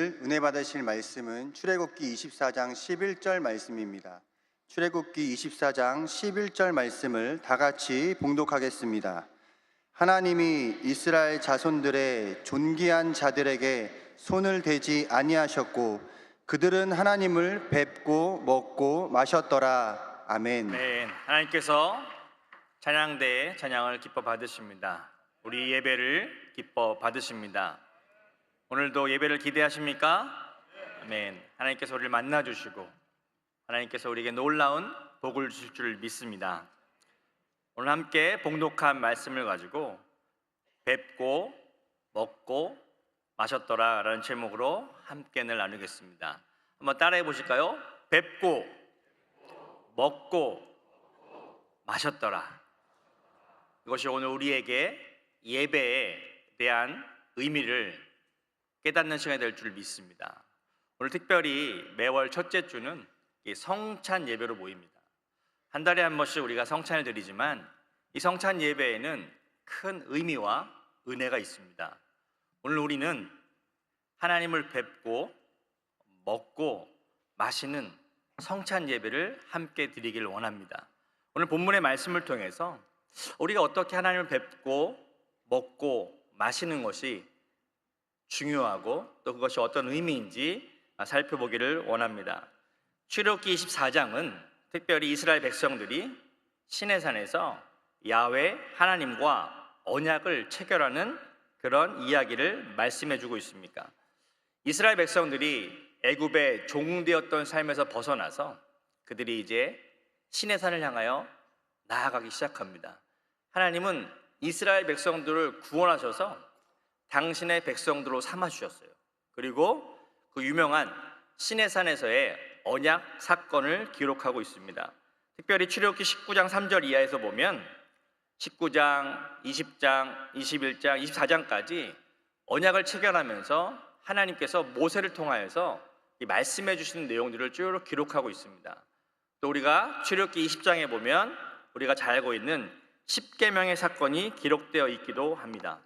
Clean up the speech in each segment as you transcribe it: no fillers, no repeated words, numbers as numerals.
오늘 은혜 받으실 말씀은 출애굽기 24장 11절 말씀입니다. 출애굽기 24장 11절 말씀을 다 같이 봉독하겠습니다. 하나님이 이스라엘 자손들의 존귀한 자들에게 손을 대지 아니하셨고 그들은 하나님을 뵙고 먹고 마셨더라. 아멘. 네, 하나님께서 찬양대의 찬양을 기뻐 받으십니다. 우리 예배를 기뻐 받으십니다. 오늘도 예배를 기대하십니까? 아멘. 하나님께서 우리를 만나주시고 하나님께서 우리에게 놀라운 복을 주실 줄 믿습니다. 오늘 함께 봉독한 말씀을 가지고 뵙고 먹고 마셨더라 라는 제목으로 함께를 나누겠습니다. 한번 따라해 보실까요? 뵙고 먹고 마셨더라. 이것이 오늘 우리에게 예배에 대한 의미를 깨닫는 시간이 될 줄 믿습니다. 오늘 특별히 매월 첫째 주는 성찬 예배로 모입니다. 한 달에 한 번씩 우리가 성찬을 드리지만 이 성찬 예배에는 큰 의미와 은혜가 있습니다. 오늘 우리는 하나님을 뵙고 먹고 마시는 성찬 예배를 함께 드리길 원합니다. 오늘 본문의 말씀을 통해서 우리가 어떻게 하나님을 뵙고 먹고 마시는 것이 중요하고 또 그것이 어떤 의미인지 살펴보기를 원합니다. 출애굽기 24장은 특별히 이스라엘 백성들이 시내산에서 야훼 하나님과 언약을 체결하는 그런 이야기를 말씀해 주고 있습니다. 이스라엘 백성들이 애굽의 종되었던 삶에서 벗어나서 그들이 이제 시내산을 향하여 나아가기 시작합니다. 하나님은 이스라엘 백성들을 구원하셔서 당신의 백성들로 삼아주셨어요. 그리고 그 유명한 시내산에서의 언약 사건을 기록하고 있습니다. 특별히 출애굽기 19장 3절 이하에서 보면 19장, 20장, 21장, 24장까지 언약을 체결하면서 하나님께서 모세를 통하여서 말씀해 주시는 내용들을 쭉 기록하고 있습니다. 또 우리가 출애굽기 20장에 보면 우리가 잘 알고 있는 십계명의 사건이 기록되어 있기도 합니다.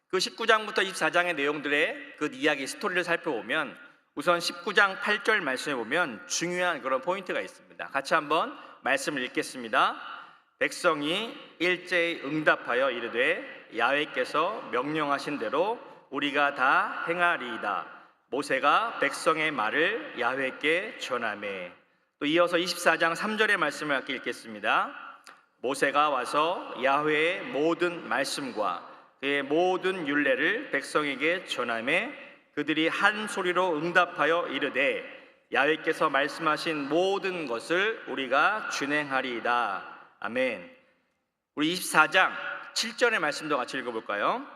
그 19장부터 24장의 내용들의 그 이야기 스토리를 살펴보면 우선 19장 8절 말씀에 보면 중요한 그런 포인트가 있습니다. 같이 한번 말씀을 읽겠습니다. 백성이 일제히 응답하여 이르되 야훼께서 명령하신 대로 우리가 다 행하리이다. 모세가 백성의 말을 야훼께 전하매. 또 이어서 24장 3절의 말씀을 함께 읽겠습니다. 모세가 와서 야훼의 모든 말씀과 그의 모든 율례를 백성에게 전하매 그들이 한 소리로 응답하여 이르되 야훼께서 말씀하신 모든 것을 우리가 준행하리이다. 아멘. 우리 24장 7절의 말씀도 같이 읽어볼까요?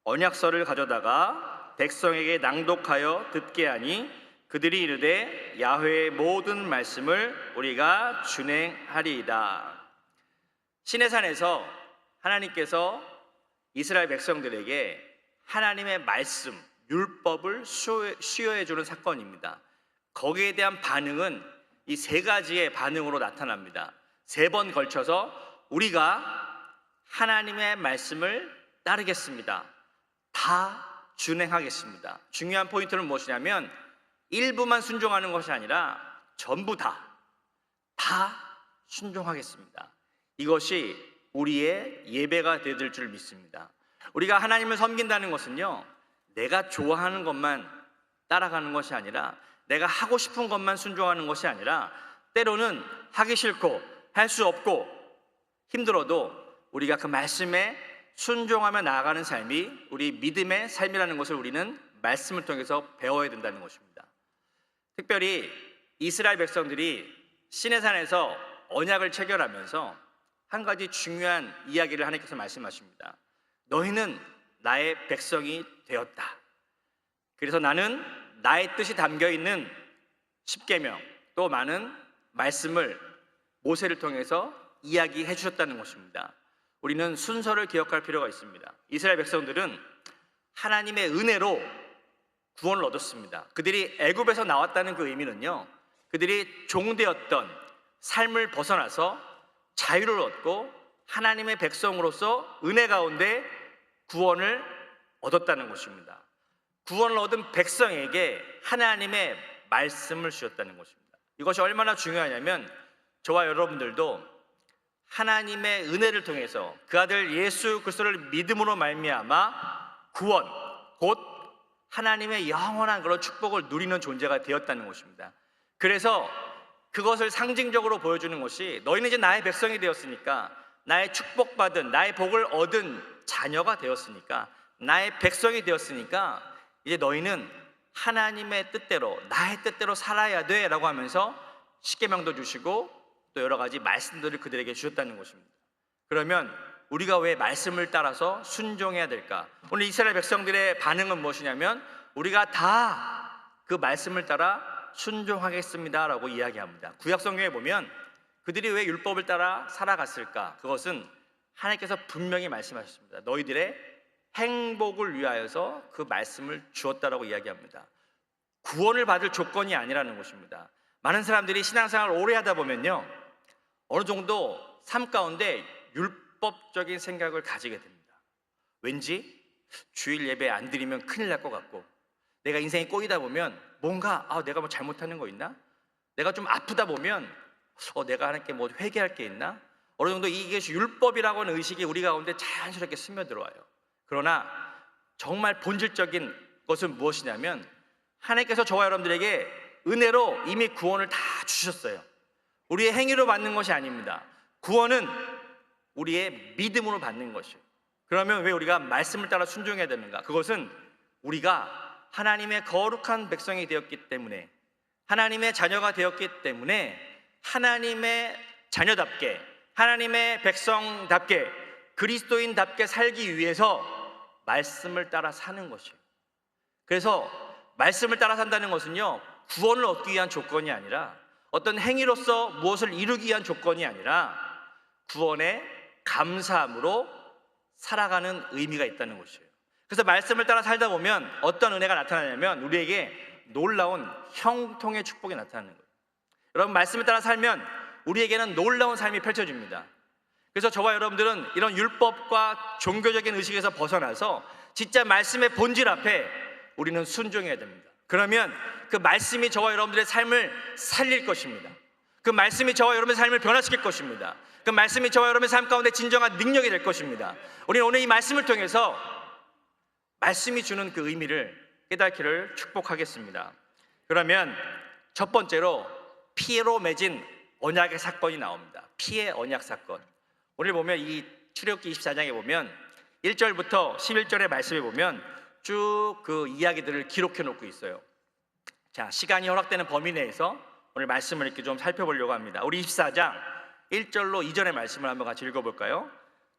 언약서를 가져다가 백성에게 낭독하여 듣게 하니 그들이 이르되 야훼의 모든 말씀을 우리가 준행하리이다. 시내산에서 하나님께서 이스라엘 백성들에게 하나님의 말씀, 율법을 수여해 주는 사건입니다. 거기에 대한 반응은 이 세 가지의 반응으로 나타납니다. 세 번 걸쳐서 우리가 하나님의 말씀을 따르겠습니다. 다 준행하겠습니다. 중요한 포인트는 무엇이냐면 일부만 순종하는 것이 아니라 전부 다 순종하겠습니다. 이것이 우리의 예배가 되어질 줄 믿습니다. 우리가 하나님을 섬긴다는 것은요, 내가 좋아하는 것만 따라가는 것이 아니라 내가 하고 싶은 것만 순종하는 것이 아니라 때로는 하기 싫고 할 수 없고 힘들어도 우리가 그 말씀에 순종하며 나아가는 삶이 우리 믿음의 삶이라는 것을 우리는 말씀을 통해서 배워야 된다는 것입니다. 특별히 이스라엘 백성들이 시내산에서 언약을 체결하면서 한 가지 중요한 이야기를 하나님께서 말씀하십니다. 너희는 나의 백성이 되었다. 그래서 나는 나의 뜻이 담겨있는 십계명 또 많은 말씀을 모세를 통해서 이야기해 주셨다는 것입니다. 우리는 순서를 기억할 필요가 있습니다. 이스라엘 백성들은 하나님의 은혜로 구원을 얻었습니다. 그들이 애굽에서 나왔다는 그 의미는요, 그들이 종되었던 삶을 벗어나서 자유를 얻고 하나님의 백성으로서 은혜 가운데 구원을 얻었다는 것입니다. 구원을 얻은 백성에게 하나님의 말씀을 주셨다는 것입니다. 이것이 얼마나 중요하냐면 저와 여러분들도 하나님의 은혜를 통해서 그 아들 예수 그리스도를 믿음으로 말미암아 구원, 곧 하나님의 영원한 그런 축복을 누리는 존재가 되었다는 것입니다. 그래서 그것을 상징적으로 보여주는 것이 너희는 이제 나의 백성이 되었으니까, 나의 축복받은, 나의 복을 얻은 자녀가 되었으니까, 나의 백성이 되었으니까 이제 너희는 하나님의 뜻대로, 나의 뜻대로 살아야 돼 라고 하면서 십계명도 주시고 또 여러 가지 말씀들을 그들에게 주셨다는 것입니다. 그러면 우리가 왜 말씀을 따라서 순종해야 될까? 오늘 이스라엘 백성들의 반응은 무엇이냐면 우리가 다 그 말씀을 따라 순종하겠습니다 라고 이야기합니다. 구약 성경에 보면 그들이 왜 율법을 따라 살아갔을까? 그것은 하나님께서 분명히 말씀하셨습니다. 너희들의 행복을 위하여서 그 말씀을 주었다라고 이야기합니다. 구원을 받을 조건이 아니라는 것입니다. 많은 사람들이 신앙생활을 오래 하다 보면요, 어느 정도 삶 가운데 율법적인 생각을 가지게 됩니다. 왠지 주일 예배 안 드리면 큰일 날 것 같고, 내가 인생이 꼬이다 보면 뭔가 내가 뭐 잘못하는 거 있나? 내가 좀 아프다 보면 내가 하나님께 뭐 회개할 게 있나? 어느 정도 이게 율법이라고 하는 의식이 우리 가운데 자연스럽게 스며들어와요. 그러나 정말 본질적인 것은 무엇이냐면 하나님께서 저와 여러분들에게 은혜로 이미 구원을 다 주셨어요. 우리의 행위로 받는 것이 아닙니다. 구원은 우리의 믿음으로 받는 것이에요. 그러면 왜 우리가 말씀을 따라 순종해야 되는가? 그것은 우리가 하나님의 거룩한 백성이 되었기 때문에, 하나님의 자녀가 되었기 때문에 하나님의 자녀답게, 하나님의 백성답게, 그리스도인답게 살기 위해서 말씀을 따라 사는 것이에요. 그래서 말씀을 따라 산다는 것은요, 구원을 얻기 위한 조건이 아니라, 어떤 행위로서 무엇을 이루기 위한 조건이 아니라 구원의 감사함으로 살아가는 의미가 있다는 것이에요. 그래서 말씀을 따라 살다 보면 어떤 은혜가 나타나냐면 우리에게 놀라운 형통의 축복이 나타나는 거예요. 여러분, 말씀을 따라 살면 우리에게는 놀라운 삶이 펼쳐집니다. 그래서 저와 여러분들은 이런 율법과 종교적인 의식에서 벗어나서 진짜 말씀의 본질 앞에 우리는 순종해야 됩니다. 그러면 그 말씀이 저와 여러분들의 삶을 살릴 것입니다. 그 말씀이 저와 여러분의 삶을 변화시킬 것입니다. 그 말씀이 저와 여러분의 삶 가운데 진정한 능력이 될 것입니다. 우리는 오늘 이 말씀을 통해서 말씀이 주는 그 의미를 깨닫기를 축복하겠습니다. 그러면 첫 번째로 피로 맺은 언약의 사건이 나옵니다. 피의 언약 사건. 오늘 보면 이 출애굽기 24장에 보면 1절부터 11절의 말씀에 보면 쭉 그 이야기들을 기록해 놓고 있어요. 자, 시간이 허락되는 범위 내에서 오늘 말씀을 이렇게 좀 살펴보려고 합니다. 우리 24장 1절로 2절의 말씀을 한번 같이 읽어볼까요?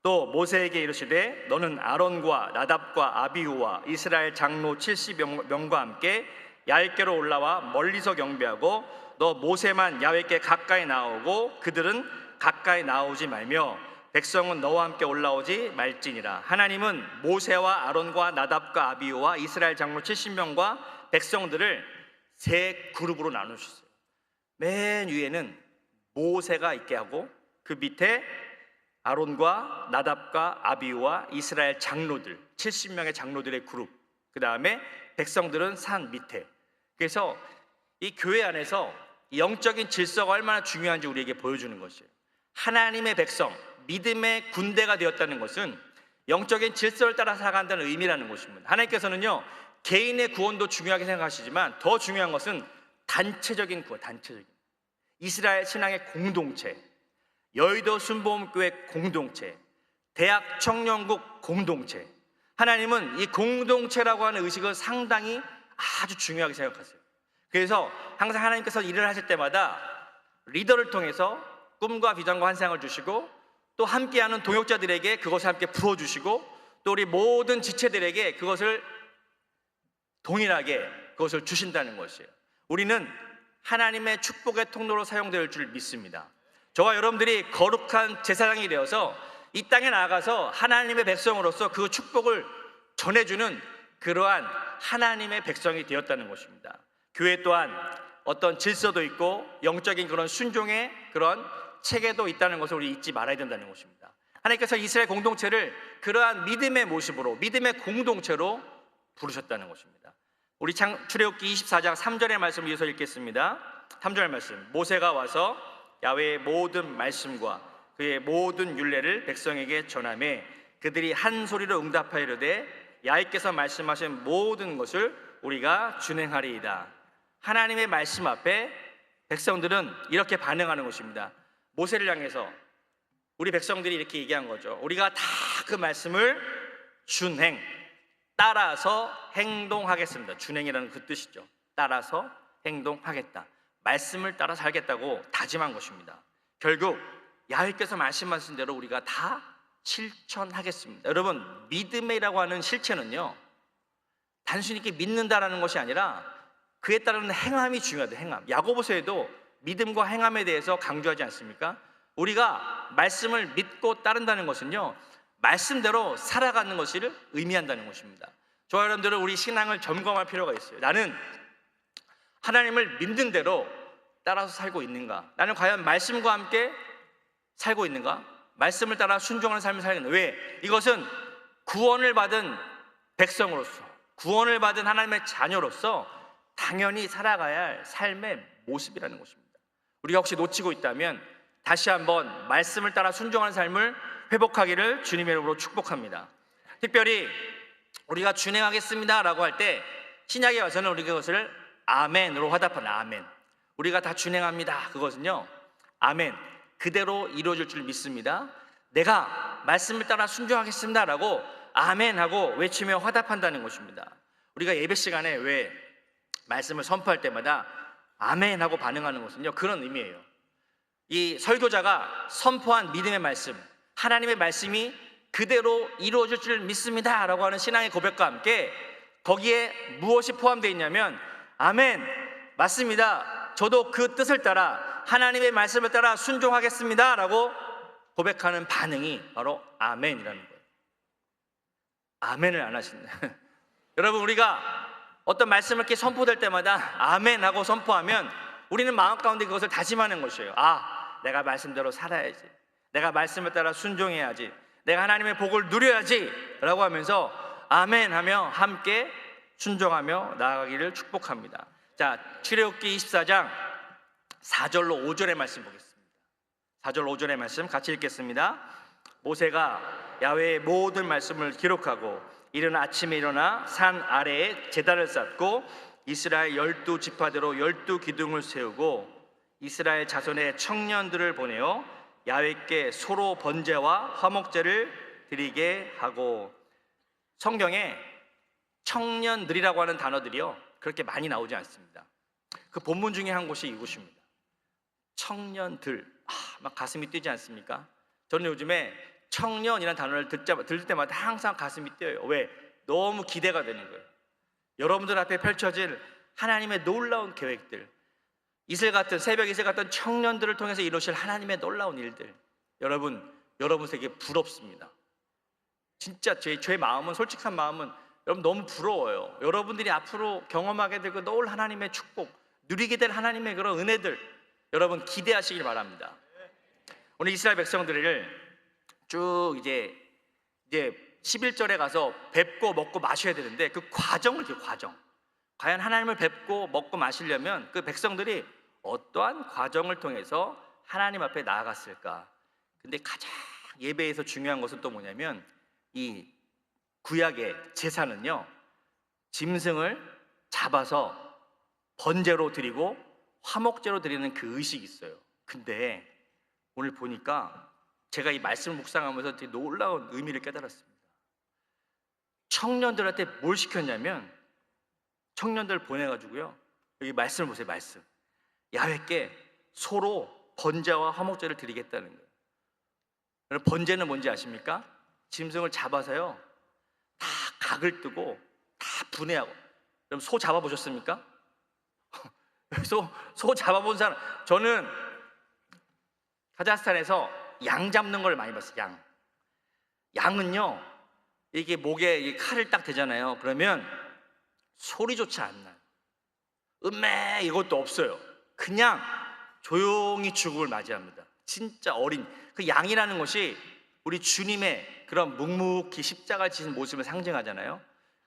또 모세에게 이르시되 너는 아론과 나답과 아비후와 이스라엘 장로 70명과 함께 야외께로 올라와 멀리서 경배하고 너 모세만 야외께 가까이 나오고 그들은 가까이 나오지 말며 백성은 너와 함께 올라오지 말지니라. 하나님은 모세와 아론과 나답과 아비후와 이스라엘 장로 70명과 백성들을 세 그룹으로 나누셨어요. 맨 위에는 모세가 있게 하고 그 밑에 아론과 나답과 아비후와 이스라엘 장로들 70명의 장로들의 그룹, 그 다음에 백성들은 산 밑에. 그래서 이 교회 안에서 영적인 질서가 얼마나 중요한지 우리에게 보여주는 것이에요. 하나님의 백성, 믿음의 군대가 되었다는 것은 영적인 질서를 따라 살아간다는 의미라는 것입니다. 하나님께서는요, 개인의 구원도 중요하게 생각하시지만 더 중요한 것은 단체적인 구원, 단체적인 이스라엘 신앙의 공동체, 여의도 순복음교회 공동체, 대학 청년국 공동체. 하나님은 이 공동체라고 하는 의식을 상당히 아주 중요하게 생각하세요. 그래서 항상 하나님께서 일을 하실 때마다 리더를 통해서 꿈과 비전과 환상을 주시고 또 함께하는 동역자들에게 그것을 함께 부어주시고 또 우리 모든 지체들에게 그것을 동일하게 그것을 주신다는 것이에요. 우리는 하나님의 축복의 통로로 사용될 줄 믿습니다. 저와 여러분들이 거룩한 제사장이 되어서 이 땅에 나아가서 하나님의 백성으로서 그 축복을 전해주는 그러한 하나님의 백성이 되었다는 것입니다. 교회 또한 어떤 질서도 있고 영적인 그런 순종의 그런 체계도 있다는 것을 우리 잊지 말아야 된다는 것입니다. 하나님께서 이스라엘 공동체를 그러한 믿음의 모습으로, 믿음의 공동체로 부르셨다는 것입니다. 우리 출애굽기 24장 3절의 말씀을 이어서 읽겠습니다. 3절 말씀. 모세가 와서 야훼의 모든 말씀과 그의 모든 율례를 백성에게 전하매 그들이 한 소리로 응답하이르되 야훼께서 말씀하신 모든 것을 우리가 준행하리이다. 하나님의 말씀 앞에 백성들은 이렇게 반응하는 것입니다. 모세를 향해서 우리 백성들이 이렇게 얘기한 거죠. 우리가 다 그 말씀을 준행, 따라서 행동하겠습니다. 준행이라는 그 뜻이죠. 따라서 행동하겠다. 말씀을 따라 살겠다고 다짐한 것입니다. 결국 야훼께서 말씀하신 대로 우리가 다 실천하겠습니다. 여러분, 믿음이라고 하는 실체는요, 단순히 이렇게 믿는다라는 것이 아니라 그에 따르는 행함이 중요하다. 행함. 야고보서에도 믿음과 행함에 대해서 강조하지 않습니까? 우리가 말씀을 믿고 따른다는 것은요, 말씀대로 살아가는 것을 의미한다는 것입니다. 저와 여러분들은 우리 신앙을 점검할 필요가 있어요. 나는 하나님을 믿는 대로 따라서 살고 있는가? 나는 과연 말씀과 함께 살고 있는가? 말씀을 따라 순종하는 삶을 살겠는가? 왜? 이것은 구원을 받은 백성으로서, 구원을 받은 하나님의 자녀로서 당연히 살아가야 할 삶의 모습이라는 것입니다. 우리가 혹시 놓치고 있다면 다시 한번 말씀을 따라 순종하는 삶을 회복하기를 주님의 이름으로 축복합니다. 특별히 우리가 준행하겠습니다 라고 할 때 신약에 와서는 우리가 그것을 아멘으로 화답한다. 아멘. 우리가 다 준행합니다. 그것은요, 아멘, 그대로 이루어질 줄 믿습니다. 내가 말씀을 따라 순종하겠습니다 라고 아멘하고 외치며 화답한다는 것입니다. 우리가 예배 시간에 왜 말씀을 선포할 때마다 아멘하고 반응하는 것은요, 그런 의미예요. 이 설교자가 선포한 믿음의 말씀, 하나님의 말씀이 그대로 이루어질 줄 믿습니다 라고 하는 신앙의 고백과 함께 거기에 무엇이 포함되어 있냐면 아멘, 맞습니다, 저도 그 뜻을 따라 하나님의 말씀을 따라 순종하겠습니다 라고 고백하는 반응이 바로 아멘이라는 거예요. 아멘을 안 하신다. 여러분, 우리가 어떤 말씀을 이렇게 선포될 때마다 아멘 하고 선포하면 우리는 마음 가운데 그것을 다짐하는 것이에요. 아, 내가 말씀대로 살아야지, 내가 말씀을 따라 순종해야지, 내가 하나님의 복을 누려야지 라고 하면서 아멘 하며 함께 순종하며 나아가기를 축복합니다. 자, 출애굽기 24장 4절로 5절의 말씀 보겠습니다. 4절 5절의 말씀 같이 읽겠습니다. 모세가 야훼의 모든 말씀을 기록하고 이른 아침에 일어나 산 아래에 제단을 쌓고 이스라엘 12지파대로 12기둥을 세우고 이스라엘 자손의 청년들을 보내어 야훼께 소로 번제와 화목제를 드리게 하고. 성경에 청년들이라고 하는 단어들이요, 그렇게 많이 나오지 않습니다. 그 본문 중에 한 곳이 이곳입니다. 청년들. 막 가슴이 뛰지 않습니까? 저는 요즘에 청년이라는 단어를 들을 때마다 항상 가슴이 뛰어요. 왜? 너무 기대가 되는 거예요. 여러분들 앞에 펼쳐질 하나님의 놀라운 계획들, 이슬 같은, 새벽 이슬 같은 청년들을 통해서 이루실 하나님의 놀라운 일들, 여러분에게 부럽습니다. 진짜 제 마음은, 솔직한 마음은 여러분 너무 부러워요. 여러분들이 앞으로 경험하게 될 그 놀 하나님의 축복, 누리게 될 하나님의 그런 은혜들, 여러분 기대하시길 바랍니다. 오늘 이스라엘 백성들을 쭉 이제 11절에 가서 뵙고 먹고 마셔야 되는데 그 과정을, 그 과정, 과연 하나님을 뵙고 먹고 마시려면 그 백성들이 어떠한 과정을 통해서 하나님 앞에 나아갔을까? 근데 가장 예배에서 중요한 것은 또 뭐냐면 이 구약의 제사는요, 짐승을 잡아서 번제로 드리고 화목제로 드리는 그 의식이 있어요. 근데 오늘 보니까 제가 이 말씀을 묵상하면서 되게 놀라운 의미를 깨달았습니다. 청년들한테 뭘 시켰냐면, 청년들 보내가지고요, 여기 말씀을 보세요. 말씀, 야훼께 소로 번제와 화목제를 드리겠다는 거예요. 여러분, 번제는 뭔지 아십니까? 짐승을 잡아서요, 다 각을 뜨고 다 분해하고. 여러분, 소 잡아보셨습니까? 소 잡아본 사람, 저는 카자흐스탄에서 양 잡는 걸 많이 봤어요. 양은요, 이게 목에 이 칼을 딱 대잖아요. 그러면 소리조차 안 나요. 음메 이것도 없어요. 그냥 조용히 죽음을 맞이합니다. 진짜 어린 그 양이라는 것이 우리 주님의 그런 묵묵히 십자가 지신 모습을 상징하잖아요.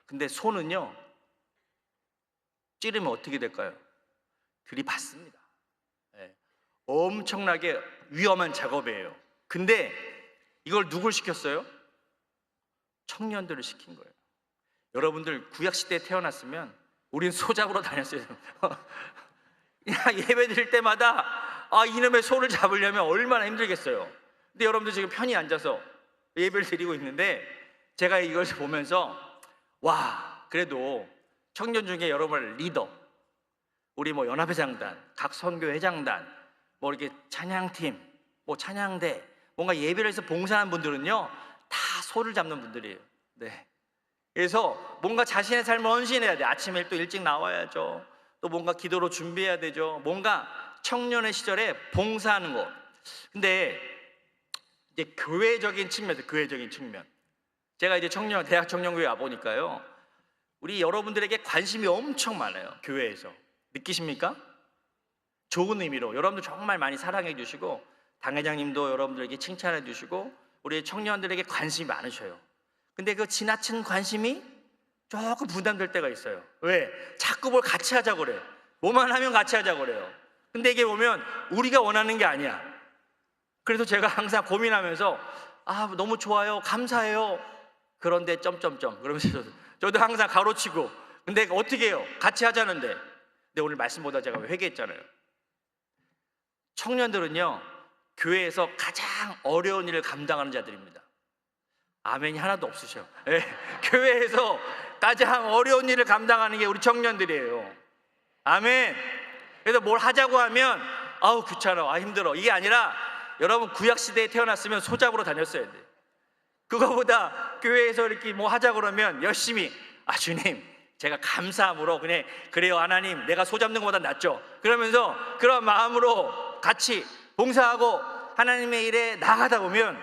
근데 소는요, 찌르면 어떻게 될까요? 들이받습니다. 예, 엄청나게 위험한 작업이에요. 근데 이걸 누굴 시켰어요? 청년들을 시킨 거예요. 여러분들 구약시대에 태어났으면 우린 소잡으로 다녔어요. 예배 드릴 때마다 이놈의 소를 잡으려면 얼마나 힘들겠어요. 근데 여러분들 지금 편히 앉아서 예배를 드리고 있는데, 제가 이걸 보면서 와, 그래도 청년 중에 여러분 리더, 우리 뭐 연합회장단, 각 선교회장단, 뭐 이렇게 찬양팀, 뭐 찬양대, 뭔가 예배를 해서 봉사하는 분들은요 다 소를 잡는 분들이에요. 네. 그래서 뭔가 자신의 삶을 헌신해야 돼. 아침에 또 일찍 나와야죠. 또 뭔가 기도로 준비해야 되죠. 뭔가 청년의 시절에 봉사하는 거. 근데 이제 교회적인 측면. 제가 이제 대학 청년교회 와 보니까요, 우리 여러분들에게 관심이 엄청 많아요. 교회에서 느끼십니까? 좋은 의미로 여러분들 정말 많이 사랑해 주시고, 당회장님도 여러분들에게 칭찬해 주시고, 우리 청년들에게 관심이 많으셔요. 근데 그 지나친 관심이 조금 부담될 때가 있어요. 왜? 자꾸 뭘 같이 하자고 그래. 뭐만 하면 같이 하자고 그래요. 근데 이게 보면 우리가 원하는 게 아니야. 그래서 제가 항상 고민하면서 너무 좋아요, 감사해요, 그런데 점점점 그러면서 저도 항상 가로치고, 근데 어떻게 해요? 같이 하자는데. 근데 오늘 말씀보다 제가 회개했잖아요. 청년들은요, 교회에서 가장 어려운 일을 감당하는 자들입니다. 아멘이 하나도 없으셔. 네. 교회에서 가장 어려운 일을 감당하는 게 우리 청년들이에요. 아멘. 그래서 뭘 하자고 하면 귀찮아, 힘들어, 이게 아니라, 여러분 구약시대에 태어났으면 소잡으로 다녔어야 돼. 그거보다 교회에서 이렇게 뭐 하자고 그러면 열심히, 주님 제가 감사함으로 그래요 하나님, 내가 소 잡는 것보다 낫죠, 그러면서 그런 마음으로 같이 봉사하고 하나님의 일에 나가다 보면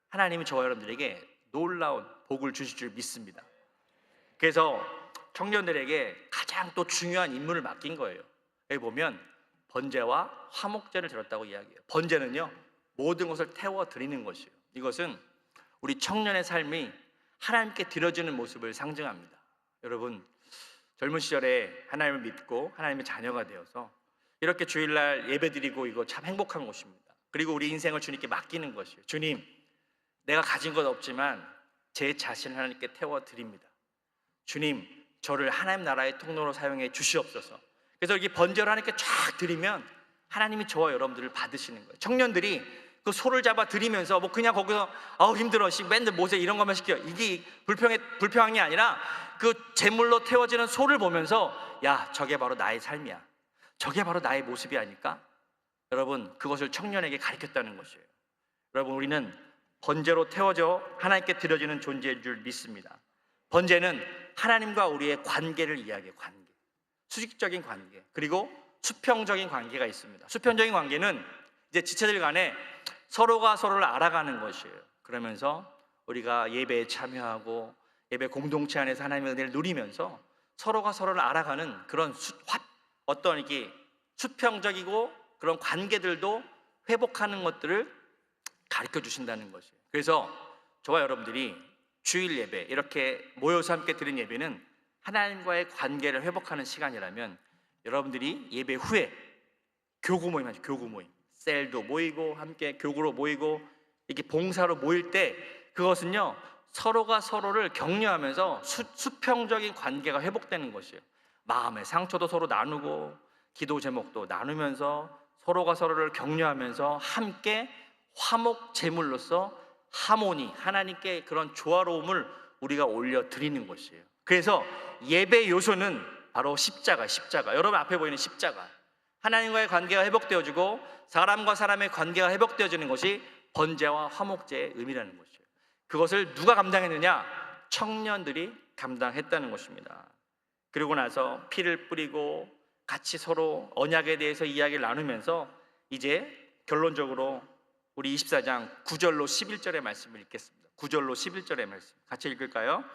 하나님이 저와 여러분들에게 놀라운 복을 주실 줄 믿습니다. 그래서 청년들에게 가장 또 중요한 임무를 맡긴 거예요. 여기 보면 번제와 화목제를 드렸다고 이야기해요. 번제는요, 모든 것을 태워 드리는 것이에요. 이것은 우리 청년의 삶이 하나님께 드려지는 모습을 상징합니다. 여러분, 젊은 시절에 하나님을 믿고 하나님의 자녀가 되어서 이렇게 주일날 예배드리고, 이거 참 행복한 것입니다. 그리고 우리 인생을 주님께 맡기는 것이에요. 주님, 내가 가진 것 없지만 제 자신을 하나님께 태워드립니다. 주님, 저를 하나님 나라의 통로로 사용해 주시옵소서. 그래서 이렇게 번제를 하나님께 쫙 드리면 하나님이 저와 여러분들을 받으시는 거예요. 청년들이 그 소를 잡아 드리면서 뭐 그냥 거기서 힘들어, 맨날 모세 이런 것만 시켜, 이게 불평한 게 아니라 그 제물로 태워지는 소를 보면서 저게 바로 나의 삶이야, 저게 바로 나의 모습이 아닐까? 여러분, 그것을 청년에게 가르쳤다는 것이에요. 여러분, 우리는 번제로 태워져 하나님께 드려지는 존재인 줄 믿습니다. 번제는 하나님과 우리의 관계를 이야기해요. 관계, 수직적인 관계, 그리고 수평적인 관계가 있습니다. 수평적인 관계는 이제 지체들 간에 서로가 서로를 알아가는 것이에요. 그러면서 우리가 예배에 참여하고 예배 공동체 안에서 하나님의 은혜를 누리면서 서로가 서로를 알아가는 그런 어떤 이게 수평적이고 그런 관계들도 회복하는 것들을 가르쳐 주신다는 것이에요. 그래서 저와 여러분들이 주일 예배 이렇게 모여서 함께 드린 예배는 하나님과의 관계를 회복하는 시간이라면, 여러분들이 예배 후에 교구 모임 하죠. 교구 모임, 셀도 모이고 함께 교구로 모이고 이렇게 봉사로 모일 때, 그것은요 서로가 서로를 격려하면서 수평적인 관계가 회복되는 것이에요. 마음의 상처도 서로 나누고 기도 제목도 나누면서 서로가 서로를 격려하면서 함께 화목 제물로서 하모니, 하나님께 그런 조화로움을 우리가 올려드리는 것이에요. 그래서 예배 요소는 바로 십자가. 여러분 앞에 보이는 십자가, 하나님과의 관계가 회복되어지고 사람과 사람의 관계가 회복되어지는 것이 번제와 화목제의 의미라는 것이에요. 그것을 누가 감당했느냐? 청년들이 감당했다는 것입니다. 그리고 나서 피를 뿌리고 같이 서로 언약에 대해서 이야기를 나누면서 이제 결론적으로 우리 24장 9절로 11절의 말씀을 읽겠습니다. 9절로 11절의 말씀 같이 읽을까요?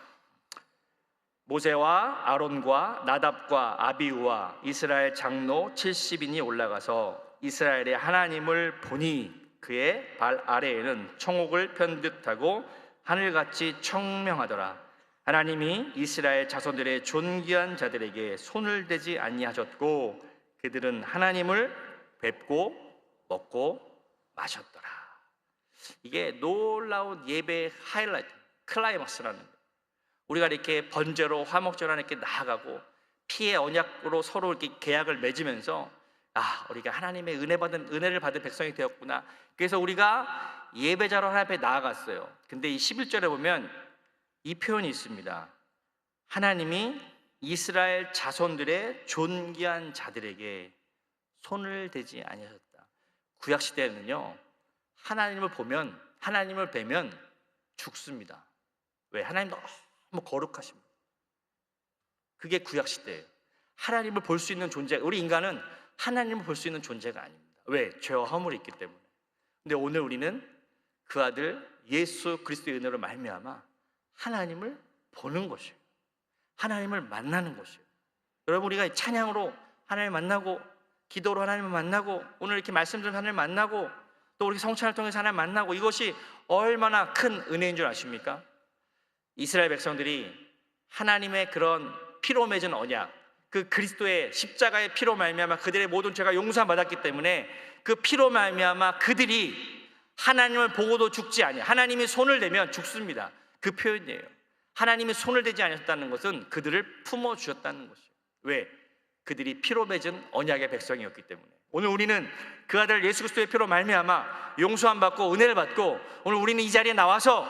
모세와 아론과 나답과 아비후와 이스라엘 장로 70인이 올라가서 이스라엘의 하나님을 보니 그의 발 아래에는 청옥을 편 듯하고 하늘같이 청명하더라. 하나님이 이스라엘 자손들의 존귀한 자들에게 손을 대지 아니하셨고 그들은 하나님을 뵙고 먹고 마셨더라. 이게 놀라운 예배의 하이라이트, 클라이막스라는 거예요. 우리가 이렇게 번제로 화목제로 이렇게 나아가고 피의 언약으로 서로 이렇게 계약을 맺으면서 우리가 하나님의 은혜를 받은 백성이 되었구나. 그래서 우리가 예배자로 하나님 앞에 나아갔어요. 근데 이 11절에 보면 이 표현이 있습니다. 하나님이 이스라엘 자손들의 존귀한 자들에게 손을 대지 아니하셨다. 구약 시대에는요, 하나님을 뵈면 죽습니다. 왜? 하나님 너무 거룩하십니다. 그게 구약 시대예요. 하나님을 볼 수 있는 존재, 우리 인간은 하나님을 볼 수 있는 존재가 아닙니다. 왜? 죄와 허물이 있기 때문에. 근데 오늘 우리는 그 아들 예수 그리스도의 은혜로 말미암아 하나님을 보는 것이에요. 하나님을 만나는 것이에요. 여러분, 우리가 찬양으로 하나님을 만나고, 기도로 하나님을 만나고, 오늘 이렇게 말씀드린 하나님을 만나고, 또 우리 성찬을 통해서 하나님을 만나고, 이것이 얼마나 큰 은혜인 줄 아십니까? 이스라엘 백성들이 하나님의 그런 피로 맺은 언약, 그 그리스도의 십자가의 피로 말미암아 그들의 모든 죄가 용서받았기 때문에 그 피로 말미암아 그들이 하나님을 보고도 죽지 아니하여, 하나님이 손을 대면 죽습니다. 그 표현이에요. 하나님이 손을 대지 않으셨다는 것은 그들을 품어주셨다는 것이에요. 왜? 그들이 피로 맺은 언약의 백성이었기 때문에. 오늘 우리는 그 아들 예수 그리스도의 피로 말미암아 용서함 받고 은혜를 받고, 오늘 우리는 이 자리에 나와서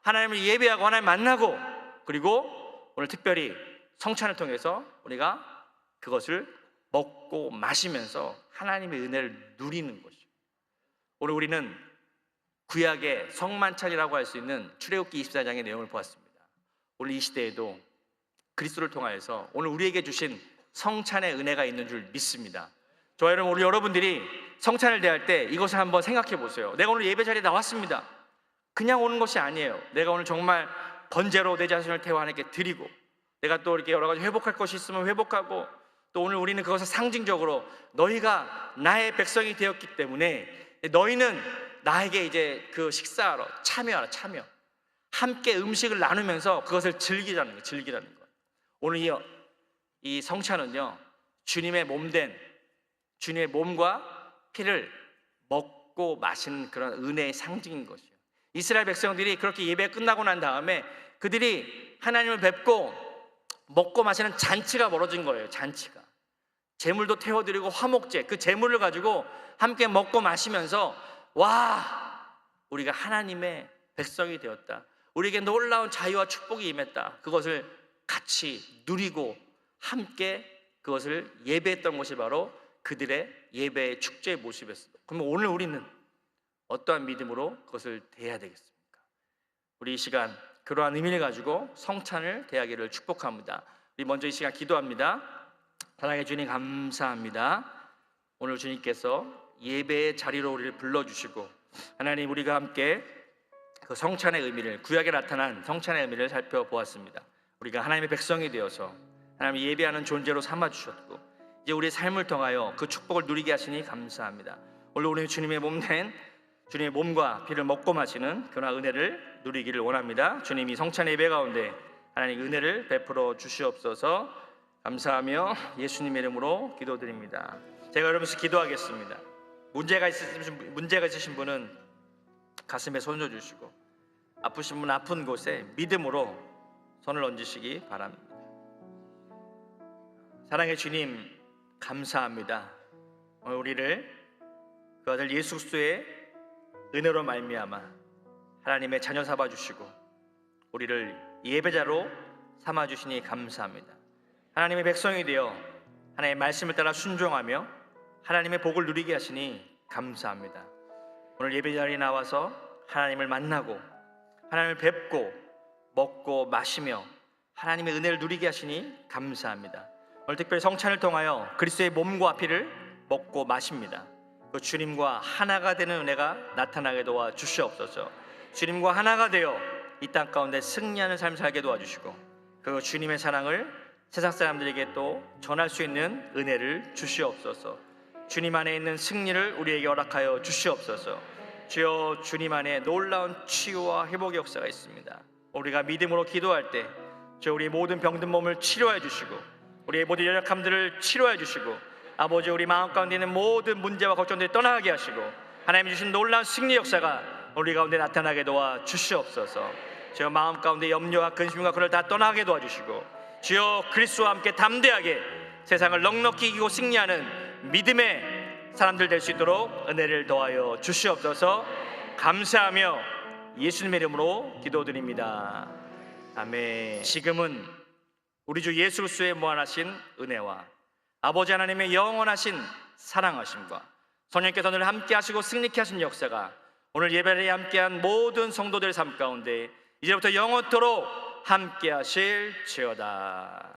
하나님을 예배하고 하나님 만나고, 그리고 오늘 특별히 성찬을 통해서 우리가 그것을 먹고 마시면서 하나님의 은혜를 누리는 것이에요. 오늘 우리는 구약의 성만찬이라고 할 수 있는 출애굽기 24장의 내용을 보았습니다. 오늘 이 시대에도 그리스도를 통하여서 오늘 우리에게 주신 성찬의 은혜가 있는 줄 믿습니다. 저와 여러분, 우리 여러분들이 성찬을 대할 때 이것을 한번 생각해 보세요. 내가 오늘 예배 자리에 나왔습니다. 그냥 오는 것이 아니에요. 내가 오늘 정말 번제로 내 자신을 태워 하나님께 드리고, 내가 또 이렇게 여러 가지 회복할 것이 있으면 회복하고, 또 오늘 우리는 그것을 상징적으로 너희가 나의 백성이 되었기 때문에 너희는 나에게 이제 그 식사하러 참여하라. 참여, 함께 음식을 나누면서 그것을 즐기자는 거예요. 즐기라는 거예요. 오늘 이 성찬은요, 주님의 몸된, 주님의 몸과 피를 먹고 마시는 그런 은혜의 상징인 것이에요. 이스라엘 백성들이 그렇게 예배가 끝나고 난 다음에 그들이 하나님을 뵙고 먹고 마시는 잔치가 벌어진 거예요. 잔치가. 제물도 태워드리고 화목제, 그 제물을 가지고 함께 먹고 마시면서, 와, 우리가 하나님의 백성이 되었다, 우리에게 놀라운 자유와 축복이 임했다, 그것을 같이 누리고 함께 그것을 예배했던 것이 바로 그들의 예배의 축제의 모습이었어요. 그러면 오늘 우리는 어떠한 믿음으로 그것을 대해야 되겠습니까? 우리 이 시간 그러한 의미를 가지고 성찬을 대하기를 축복합니다. 우리 먼저 이 시간 기도합니다. 사랑해 주님, 감사합니다. 오늘 주님께서 예배의 자리로 우리를 불러주시고, 하나님, 우리가 함께 그 성찬의 의미를, 구약에 나타난 성찬의 의미를 살펴보았습니다. 우리가 하나님의 백성이 되어서 하나님을 예배하는 존재로 삼아주셨고, 이제 우리의 삶을 통하여 그 축복을 누리게 하시니 감사합니다. 오늘 우리 주님의 몸된, 주님의 몸과 피를 먹고 마시는 그런 은혜를 누리기를 원합니다. 주님, 이 성찬 예배 가운데 하나님 은혜를 베풀어 주시옵소서. 감사하며 예수님의 이름으로 기도드립니다. 제가 여러분께 기도하겠습니다. 문제가 있으신 분은 가슴에 손을 주시고, 아프신 분은 아픈 곳에 믿음으로 손을 얹으시기 바랍니다. 사랑의 주님, 감사합니다. 오늘 우리를 그 아들 예수 그리스도의 은혜로 말미암아 하나님의 자녀 삼아 주시고 우리를 예배자로 삼아 주시니 감사합니다. 하나님의 백성이 되어 하나님의 말씀을 따라 순종하며 하나님의 복을 누리게 하시니 감사합니다. 오늘 예배 자리에 나와서 하나님을 만나고 하나님을 뵙고 먹고 마시며 하나님의 은혜를 누리게 하시니 감사합니다. 오늘 특별히 성찬을 통하여 그리스도의 몸과 피를 먹고 마십니다. 그 주님과 하나가 되는 은혜가 나타나게 도와 주시옵소서. 주님과 하나가 되어 이 땅 가운데 승리하는 삶을 살게 도와주시고, 그 주님의 사랑을 세상 사람들에게 또 전할 수 있는 은혜를 주시옵소서. 주님 안에 있는 승리를 우리에게 허락하여 주시옵소서. 주여, 주님 안에 놀라운 치유와 회복의 역사가 있습니다. 우리가 믿음으로 기도할 때 저 우리 모든 병든 몸을 치료해 주시고 우리의 모든 연약함들을 치료해 주시고 아버지 우리 마음 가운데 있는 모든 문제와 걱정들이 떠나게 하시고 하나님이 주신 놀라운 승리 역사가 우리 가운데 나타나게 도와 주시옵소서. 주여 마음 가운데 염려와 근심과 그를 다 떠나게 도와주시고 주여 그리스도와 함께 담대하게 세상을 넉넉히 이기고 승리하는 믿음의 사람들 될 수 있도록 은혜를 더하여 주시옵소서. 감사하며 예수님의 이름으로 기도드립니다. 아멘. 지금은 우리 주 예수 그리스도의 무한하신 은혜와 아버지 하나님의 영원하신 사랑하심과 성령께서 늘 함께 하시고 승리케 하신 역사가 오늘 예배를 함께한 모든 성도들 삶 가운데 이제부터 영원토록 함께 하실지어다.